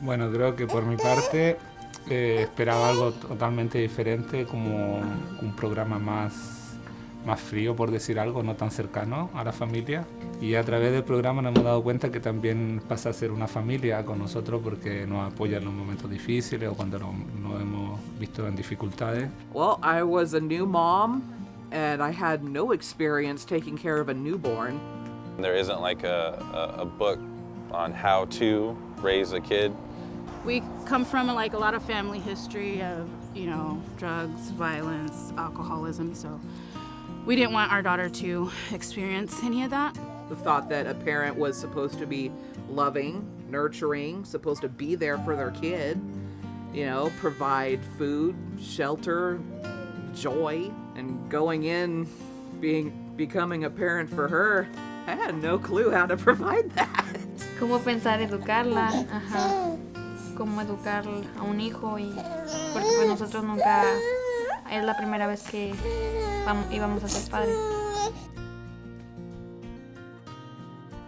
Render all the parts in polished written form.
Bueno, creo que por mi parte esperaba algo totalmente diferente, como un programa más frío, por decir algo, no tan cercano a la familia. Y a través del programa nos hemos dado cuenta que también pasa a ser una familia con nosotros porque nos apoya en los momentos difíciles o cuando nos hemos visto en dificultades. Well, I was a new mom and I had no experience taking care of a newborn. There isn't like a book on how to raise a kid. We come from like a lot of family history of, drugs, violence, alcoholism, so we didn't want our daughter to experience any of that. The thought that a parent was supposed to be loving, nurturing, supposed to be there for their kid, provide food, shelter, joy, and going in, becoming a parent for her, I had no clue how to provide that. Cómo pensar educarla, ajá. Cómo educar a un hijo porque pues nosotros nunca, es la primera vez que íbamos a ser padres.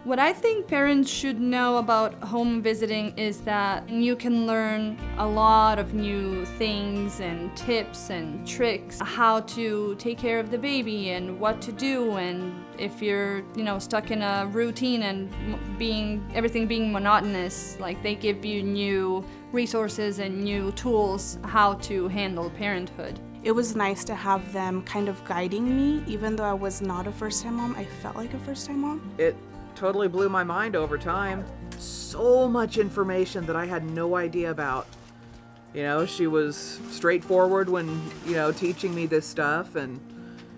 What I think parents should know about home visiting is that you can learn a lot of new things and tips and tricks, how to take care of the baby and what to do, and if you're, stuck in a routine and everything being monotonous, like they give you new resources and new tools how to handle parenthood. It was nice to have them kind of guiding me, even though I was not a first-time mom. I felt like a first-time mom. It totally blew my mind over time. So much information that I had no idea about. She was straightforward when, teaching me this stuff and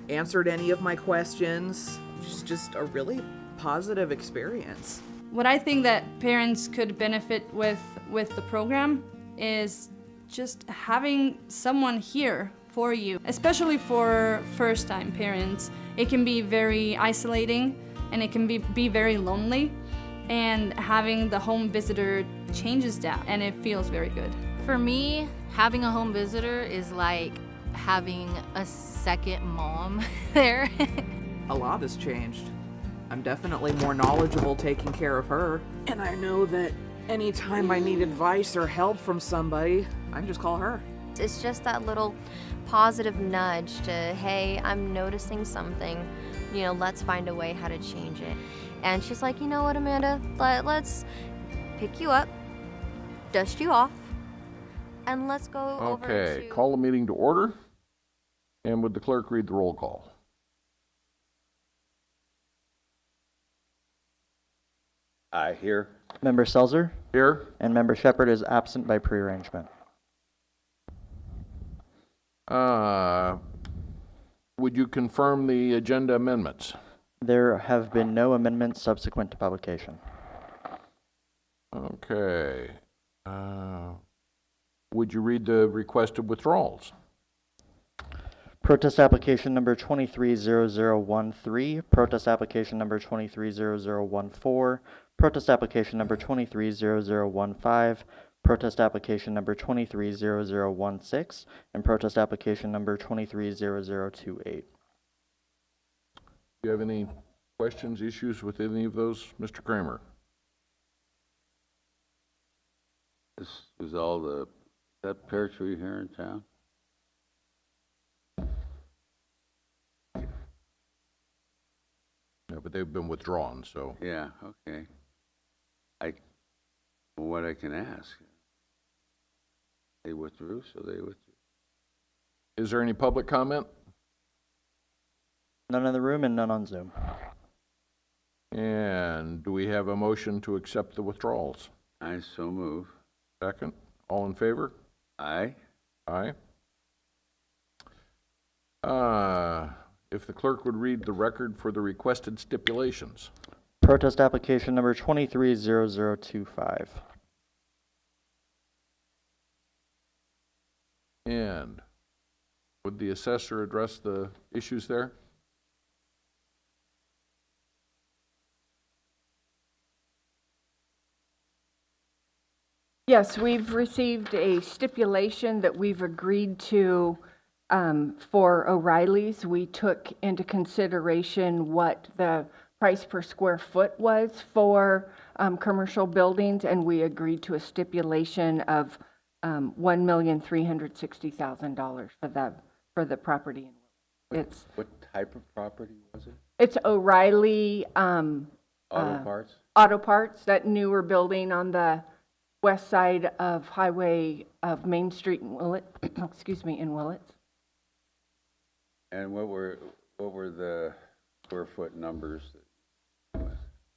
answered any of my questions. It's just a really positive experience. What I think that parents could benefit with the program is just having someone here for you, especially for first-time parents. It can be very isolating and it can be very lonely, and having the home visitor changes that and it feels very good. For me, having a home visitor is like having a second mom there. A lot has changed. I'm definitely more knowledgeable taking care of her, and I know that anytime I need advice or help from somebody, I can just call her. It's just that little positive nudge to, hey, I'm noticing something, let's find a way how to change it. And she's like, you know what, Amanda, let's pick you up, dust you off, and let's go over to... Okay, call the meeting to order, and would the clerk read the roll call? Aye, here. Member Selzer? Here. And Member Shepard is absent by prearrangement. Would you confirm the agenda amendments? There have been no amendments subsequent to publication. Okay. Would you read the requested withdrawals? Protest application number 230013, protest application number 230014, protest application number 230015, protest application number 230016, and protest application number 230028. Do you have any questions, issues with any of those, Mr. Kramer? This is all that pear tree here in town? Yeah, but they've been withdrawn, so. Yeah, okay. What I can ask. They withdrew, so they withdrew. Is there any public comment? None in the room and none on Zoom. And do we have a motion to accept the withdrawals? I so move. Second. All in favor? Aye. Aye. If the clerk would read the record for the requested stipulations. Protest application number 230025. And would the assessor address the issues there? Yes, we've received a stipulation that we've agreed to for O'Reilly's. We took into consideration what the price per square foot was for commercial buildings, and we agreed to a stipulation of $1,360,000 for the property. It's What type of property was it? it's O'Reilly Auto parts? Auto Parts, that newer building on the west side of Main Street in Willett. Excuse me, in Willits. And what were the square foot numbers?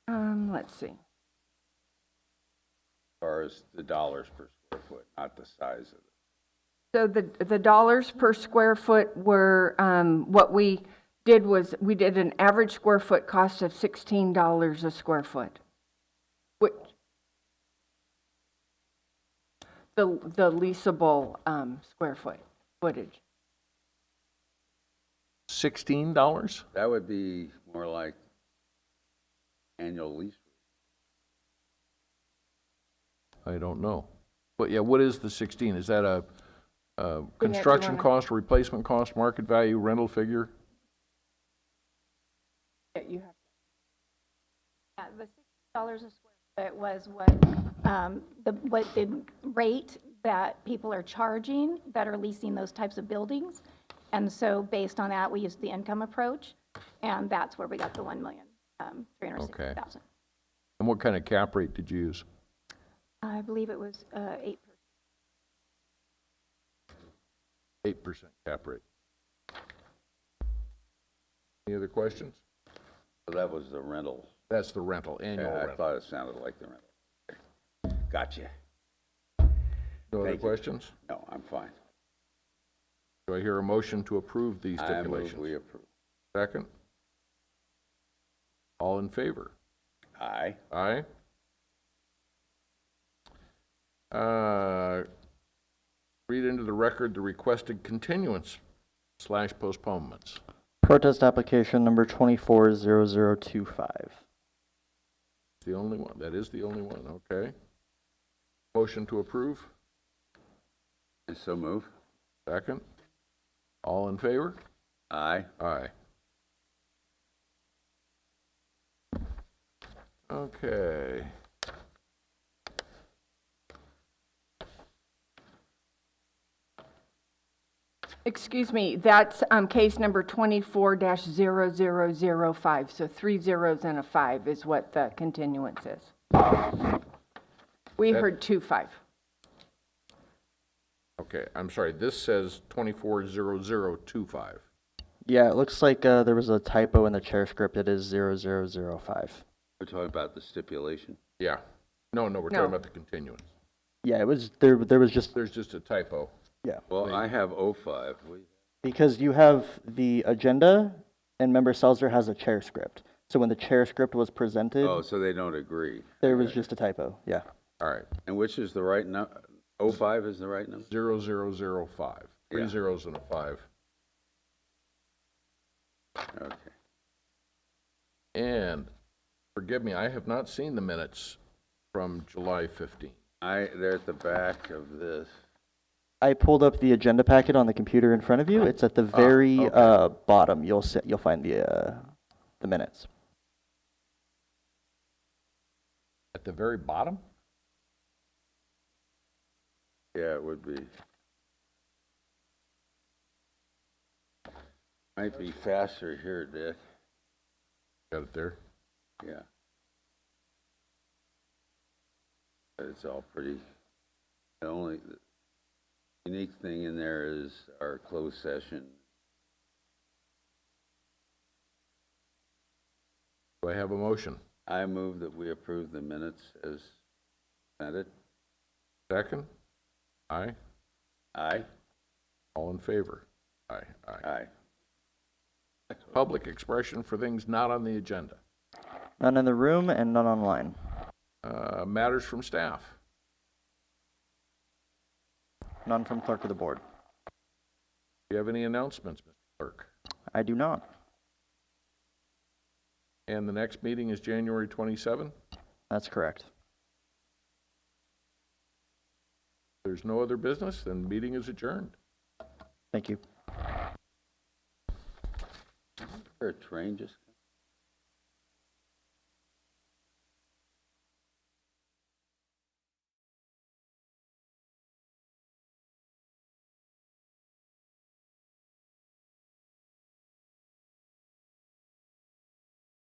Let's see. As far as the dollars per square foot, not the size of it. So the dollars per square foot were, what we did was, we did an average square foot cost of $16 a square foot. Which, the leasable square footage. $16? That would be more like annual lease. I don't know. But yeah, what is the 16? Is that a construction cost, replacement cost, market value, rental figure? Yeah, you have. The $60 a square foot was what the rate that people are charging that are leasing those types of buildings. And so based on that, we used the income approach, and that's where we got the $1,360,000. Okay. And what kind of cap rate did you use? I believe it was 8%. 8% cap rate. Any other questions? So that was the rental. That's the rental, annual I rental. thought it sounded like the rental. Okay. Gotcha. No other Thank you. questions? No, I'm fine. Do I hear a motion to approve these I move stipulations? we approve. Second? All in favor? Aye. Aye. Read into the record the requested continuance/postponements. Protest application number 240025. The only one. That is the only one. Okay. Motion to approve. And so move. Second. All in favor? Aye. Aye. Okay. Excuse me, that's case number 24-0005. So 3 zeros and a 5 is what the continuance is. We heard 2-5. Okay, I'm sorry. This says 240025. Yeah, it looks like there was a typo in the chair script. It is 0005. We're talking about the stipulation? Yeah. No, we're talking about the continuance. Yeah, it was there was just There's just a typo. yeah. Well, I have 05. Because you have the agenda and Member Seltzer has a chair script. So when the chair script was presented, Oh, so they don't agree. there was just a typo. Yeah. All right. And which is the right number? 05 is the right number? 0005. 3 Yeah. zeros and a 5. Okay. And forgive me, I have not seen the minutes from July 15th. They're at the back of this. I pulled up the agenda packet on the computer in front of you. It's at the very okay. bottom. You'll find the minutes. At the very bottom? Yeah, it would be. Might be faster here, Dick. Got it there? Yeah. But it's all pretty. The only unique thing in there is our closed session. Do I have a motion? I move that we approve the minutes as presented. Second? Aye. Aye. All in favor? Aye. Aye. Public expression for things not on the agenda. None in the room and none online. Matters from staff. None from clerk of the board. Do you have any announcements, Mr. Clerk? I do not. And the next meeting is January 27th? That's correct. If there's no other business, then the meeting is adjourned. Thank you. Is there a train just